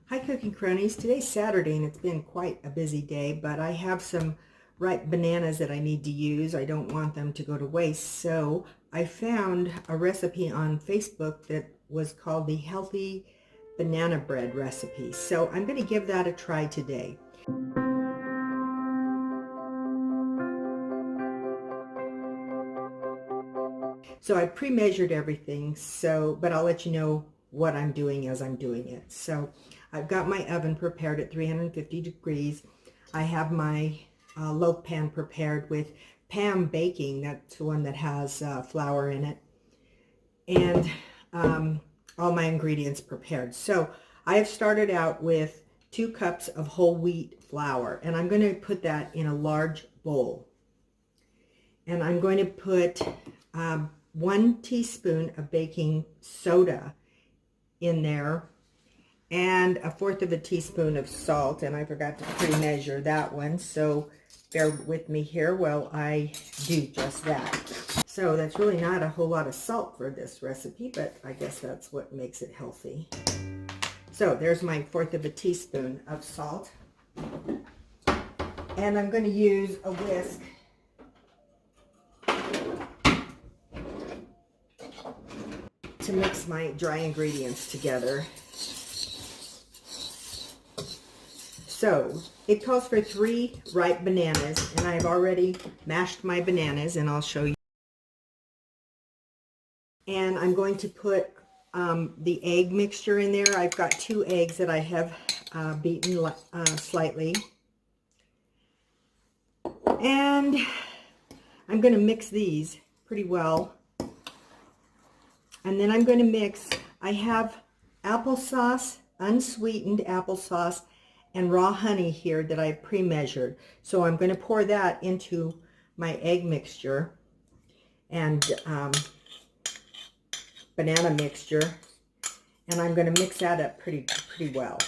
Hi Cooking Cronies. Today's Saturday and it's been quite a busy day, but I have some ripe bananas that I need to use. I don't want them to go to waste. So I found a recipe on Facebook that was called the Healthy Banana Bread Recipe. So I'm going to give that a try today. So I pre-measured everything, but I'll let you know what I'm doing as I'm doing it. So I've got my oven prepared at 350 degrees. I have my loaf pan prepared with Pam Baking. That's the one that has flour in it. And all my ingredients prepared. So I have started out with 2 cups of whole wheat flour, and I'm going to put that in a large bowl. And I'm going to put 1 teaspoon of baking soda in there and 1/4 of a teaspoon of salt, and I forgot to pre-measure that one, so bear with me here while I do just that. So that's really not a whole lot of salt for this recipe, but I guess that's what makes it healthy. So there's my 1/4 of a teaspoon of salt, and I'm going to use a whisk to mix my dry ingredients together. So it calls for 3 ripe bananas, and I've already mashed my bananas, and I'll show you. And I'm going to put the egg mixture in there. I've got 2 eggs that I have beaten slightly. And I'm going to mix these pretty well. And then I'm going to mix, I have applesauce, unsweetened applesauce, and raw honey here that I pre-measured. So I'm going to pour that into my egg mixture and banana mixture, and I'm going to mix that up pretty well.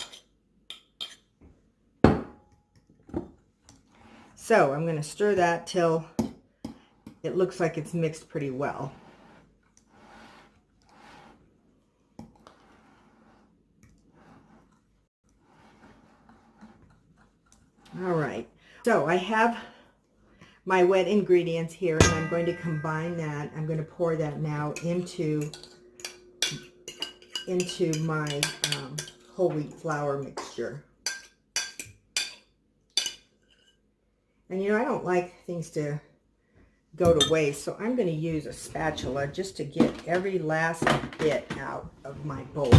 So I'm going to stir that till it looks like it's mixed pretty well. All right, so I have my wet ingredients here, and I'm going to combine that. I'm going to pour that now into my whole wheat flour mixture. And you know, I don't like things to go to waste, so I'm going to use a spatula just to get every last bit out of my bowl.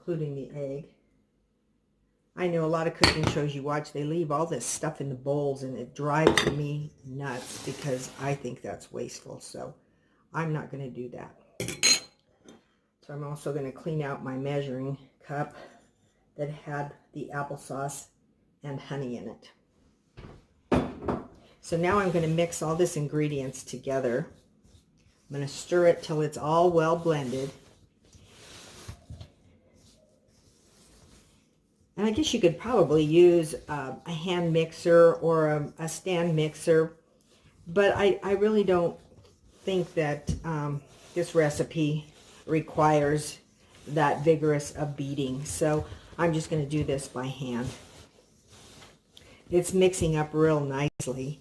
Including the egg. I know a lot of cooking shows you watch, they leave all this stuff in the bowls, and it drives me nuts because I think that's wasteful. So I'm not going to do that. So I'm also going to clean out my measuring cup that had the applesauce and honey in it. So now I'm going to mix all this ingredients together. I'm going to stir it till it's all well blended. And I guess you could probably use a hand mixer or a stand mixer, but I really don't think that this recipe requires that vigorous of beating. So I'm just going to do this by hand. It's mixing up real nicely.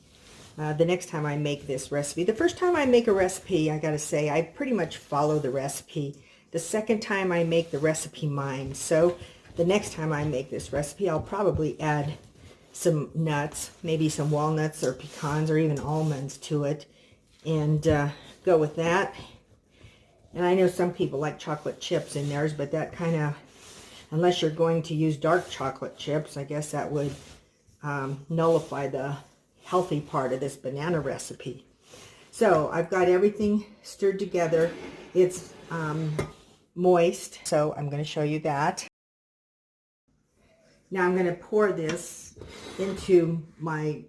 The next time I make this recipe, the first time I make a recipe, I got to say, I pretty much follow the recipe. The second time I make the recipe mine. So the next time I make this recipe, I'll probably add some nuts, maybe some walnuts or pecans or even almonds to it, and go with that. And I know some people like chocolate chips in theirs, but that kind of, unless you're going to use dark chocolate chips, I guess that would nullify the healthy part of this banana recipe. So I've got everything stirred together. It's moist, so I'm going to show you that. Now I'm going to pour this into my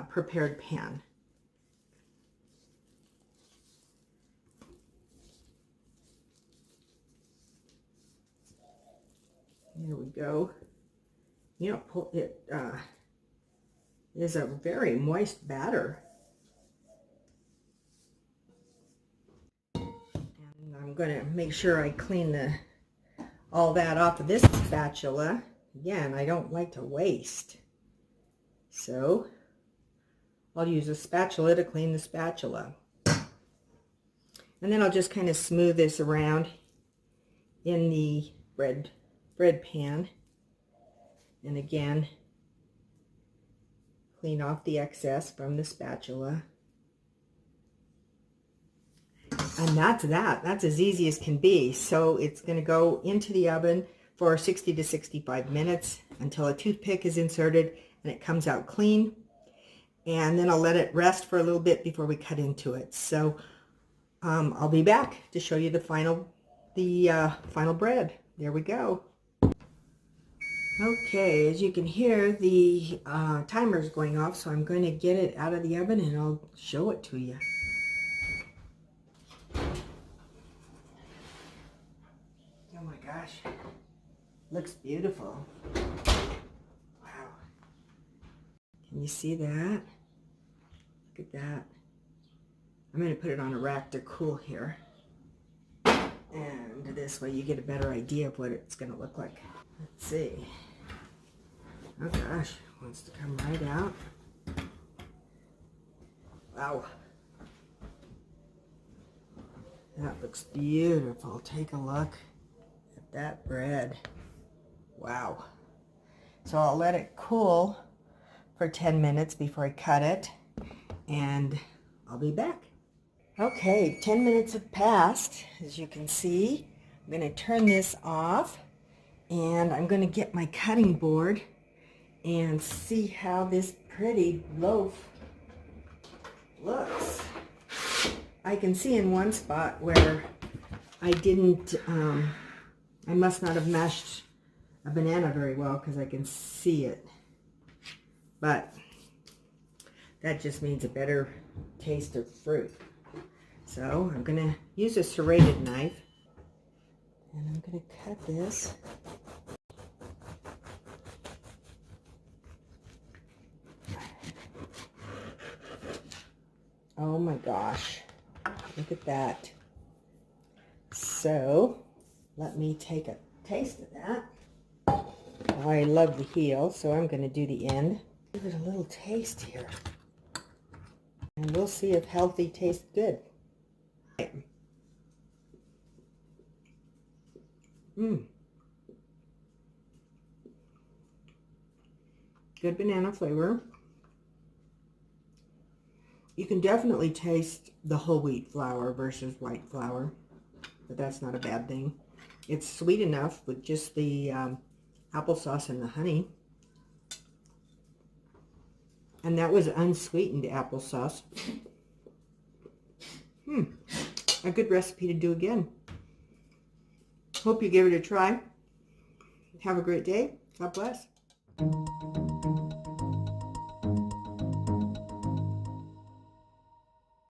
prepared pan. There we go. You know, it is a very moist batter. going to make sure I clean all that off of this spatula. Again, I don't like to waste. So I'll use a spatula to clean the spatula. And then I'll just kind of smooth this around in the bread pan. And again, clean off the excess from the spatula. And that's that. That's as easy as can be. So it's going to go into the oven for 60 to 65 minutes until a toothpick is inserted and it comes out clean. And then I'll let it rest for a little bit before we cut into it. So I'll be back to show you the final bread. There we go. Okay, as you can hear, the timer is going off, so I'm going to get it out of the oven and I'll show it to you. Oh my gosh, looks beautiful. Wow. Can you see that? Look at that. I'm going to put it on a rack to cool here. And this way you get a better idea of what it's going to look like. Let's see. Oh gosh, wants to come right out. Wow. That looks beautiful. Take a look at that bread. Wow. So I'll let it cool for 10 minutes before I cut it, and I'll be back. Okay, 10 minutes have passed. As you can see, I'm going to turn this off, and I'm going to get my cutting board and see how this pretty loaf looks. I can see in one spot where I didn't, I must not have mashed a banana very well because I can see it. But that just means a better taste of fruit. So I'm going to use a serrated knife and I'm going to cut this. Oh my gosh, look at that. So let me take a taste of that. I love the heel, so I'm going to do the end. Give it a little taste here. And we'll see if healthy tastes good. Good banana flavor. You can definitely taste the whole wheat flour versus white flour, but that's not a bad thing. It's sweet enough with just the applesauce and the honey. And that was unsweetened applesauce. A good recipe to do again. Hope you give it a try. Have a great day. God bless.